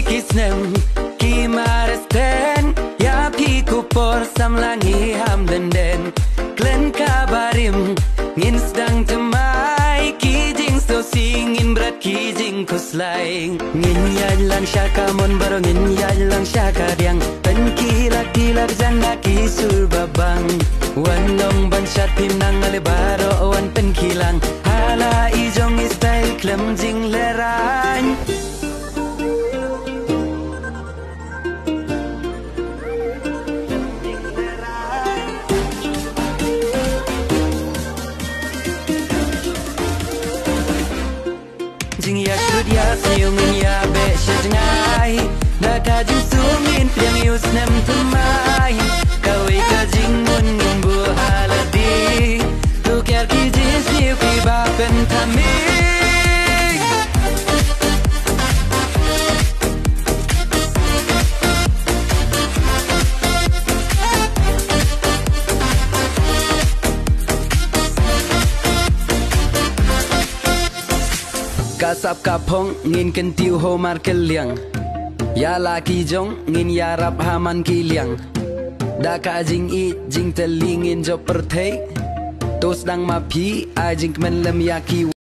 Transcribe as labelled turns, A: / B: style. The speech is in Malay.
A: Kisnem ki maresten ya pi kupor samlangi ham den klen kabarim ngin sedang temai ki jing so singin berat ki jing kuslai ngin ya lang syaka mon baro ngin ya lang syaka diang pen kilak kilak janda ki sur babang wanong ban syat pim nang ale baro wan pen kilang hala ijong style klem jing lerang jing ya shrut ya siungin ya be shengai da ka jing sungin piang yus nem tumai kawi ka jing mun ngin bu haladi tu kyar ki jing siu ki ba pen thami kasap kapong ngin ken tiu ho mar keliang ya laki jong ngin ya rap haman kiliang da ka jing i jing telingin jo perthei tos dang ma phi a jing men lem ya ki